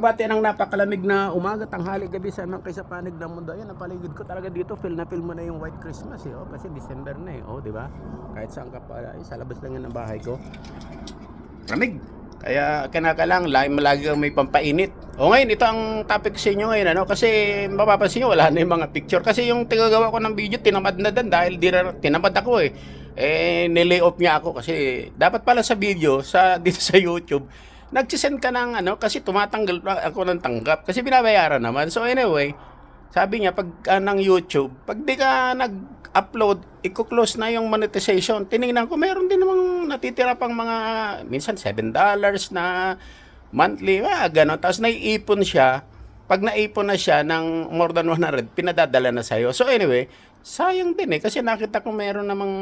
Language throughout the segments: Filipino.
pagbati ng napakalamig na umaga, tanghali, gabi sa mga kaysa panig ng mundo. Ayan, ang paligid ko talaga dito, feel mo na yung White Christmas eh. Oh, kasi December na eh. Oh, di ba? Kahit saan ka pa, sa labas lang yan ng bahay ko. Lamig. Kaya kinakalang malagi kang may pampainit. O ngayon, ito ang topic sa inyo ngayon, ano? Kasi mapapansin nyo, wala na yung mga picture. Kasi yung tigagawa ko ng video, tinamad na din dahil tinamad ako eh. Nilay off niya ako kasi dapat pala sa video, dito sa YouTube, nagsisend ka ng ano, kasi tumatanggal ako ng tanggap. Kasi binabayaran naman. So anyway, sabi niya, pag ng YouTube, pag di ka nag-upload, i-close na yung monetization. Tinignan ko, meron din namang natitira pang mga, minsan $7 na monthly, gano'n. Tapos naiipon siya. Pag naipon na siya ng more than 100, pinadadala na sa'yo. So anyway, sayang din eh. Kasi nakita ko meron namang,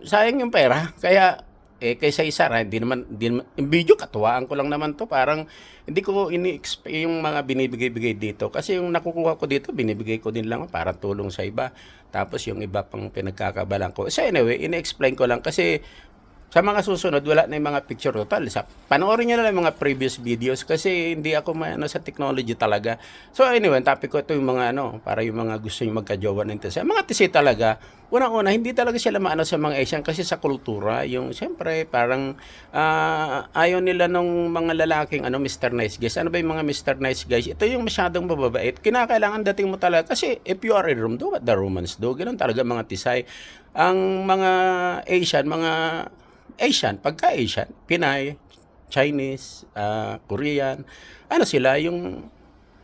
sayang yung pera. Kaya, kaysa isa, hindi naman, yung video, katuwaan ko lang naman to. Parang, hindi ko ini-expect yung mga binibigay-bigay dito. Kasi yung nakukuha ko dito, binibigay ko din lang para tulong sa iba. Tapos yung iba pang pinagkakabalan ko. So anyway, ini-explain ko lang kasi sa mga susunod, wala na yung mga picture total. Panoorin nyo na lang yung mga previous videos kasi hindi ako sa technology talaga. So anyway, topic ko ito yung mga para yung mga gusto yung magka-jowa ng tisa. Mga tisi talaga, unang-una, hindi talaga sila sa mga Asian kasi sa kultura, yung siyempre parang ayaw nila nung mga lalaking Mr. Nice Guys. Ano ba yung mga Mr. Nice Guys? Ito yung masyadong mababait. Kinakailangan dating mo talaga kasi if you are in room, do what the Romans do. Ganun talaga mga tisay. Ang mga Asian, pagka-Asian, Pinay, Chinese, Korean, sila yung,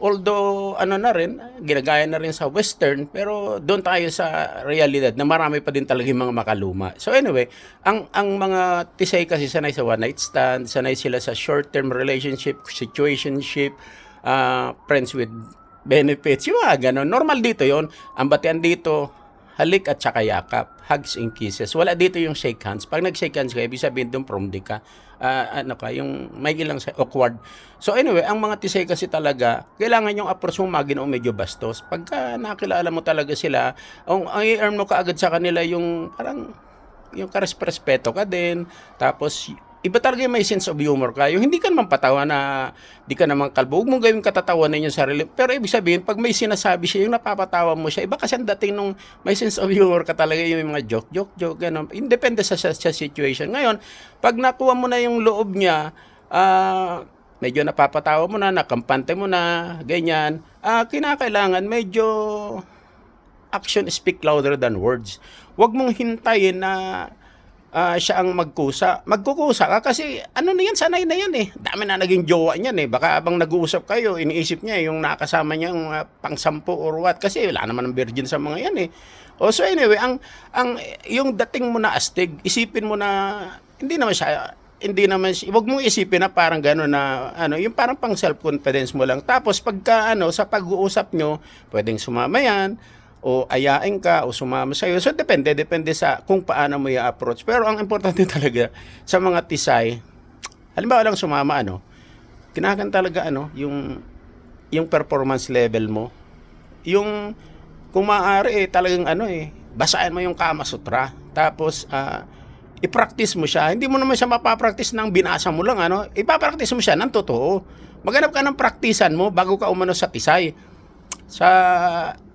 although na rin, ginagaya na rin sa Western, pero doon tayo sa realidad na marami pa din talaga yung mga makaluma. So anyway, ang mga tisay kasi sanay sa one night stand, sanay sila sa short-term relationship, situationship, friends with benefits, yung mga ganon. Normal dito yon. Ang batian dito, halik at saka yakap, hugs and kisses. Wala dito yung shake hands. Pag nag-shake hands ka, ibig sabihin doon prom-di ka. Yung may ilang awkward. So anyway, ang mga tisay kasi talaga, kailangan yung approach mo medyo bastos. Pagka nakilala mo talaga sila, ang i-earn mo kaagad sa kanila yung parang yung karespeto ka din. Tapos iba talaga yung may sense of humor ka. Yung hindi ka naman patawa na di ka naman kalbo. Huwag mong gawin katatawanan yung sarili. Pero ibig sabihin, pag may sinasabi siya, yung napapatawa mo siya, iba kasi ang dating nung may sense of humor ka talaga yung mga joke, gano'n. Independe sa situation. Ngayon, pag nakuha mo na yung loob niya, medyo napapatawa mo na, nakampante mo na, ganyan, kinakailangan medyo action speak louder than words. Huwag mong hintayin na siya ang magkukusa ka kasi na yan, sanay na yan eh. Dami na naging jowa niyan eh. Baka abang nag-uusap kayo, iniisip niya yung nakasama niya yung pang-sampu or what. Kasi wala naman ng virgin sa mga yan eh. So anyway, yung dating mo na astig, isipin mo na hindi naman siya, wag mong isipin na parang gano'n na, yung parang pang self-confidence mo lang. Tapos pagka, sa pag-uusap nyo, pwedeng sumama yan, o ayain ka o sumama sa'yo. So depende sa kung paano mo i-approach. Pero ang importante talaga sa mga tisay, halimbawa lang sumama, kinakan talaga yung performance level mo. Yung kung maaari talagang basahin mo yung Kama Sutra. Tapos i-practice mo siya. Hindi mo naman siya mapapractice ng binasa mo lang, ipapractice mo siya ng totoo. Maghanap ka ng praktisan mo bago ka umano sa tisay.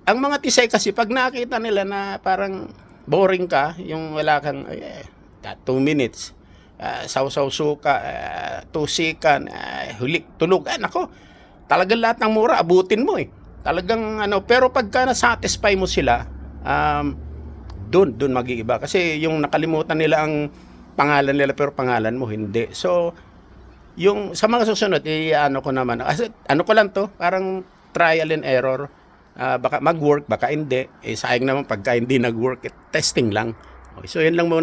Ang mga tisay kasi pag nakita nila na parang boring ka, yung wala kang 2 minutes, sausaw suka, tusikan, hulik, tulog, nako, talagang lahat ng mura abutin mo eh. Talagang pero pagka na-satisfy mo sila, doon mag-iiba. Kasi yung nakalimutan nila ang pangalan nila pero pangalan mo hindi. So, yung sa mga susunod, ko naman, ko lang to, parang trial and error. Baka mag-work, baka hindi. Sayang naman pagka hindi nag-work, testing lang. Okay, so yun lang muna.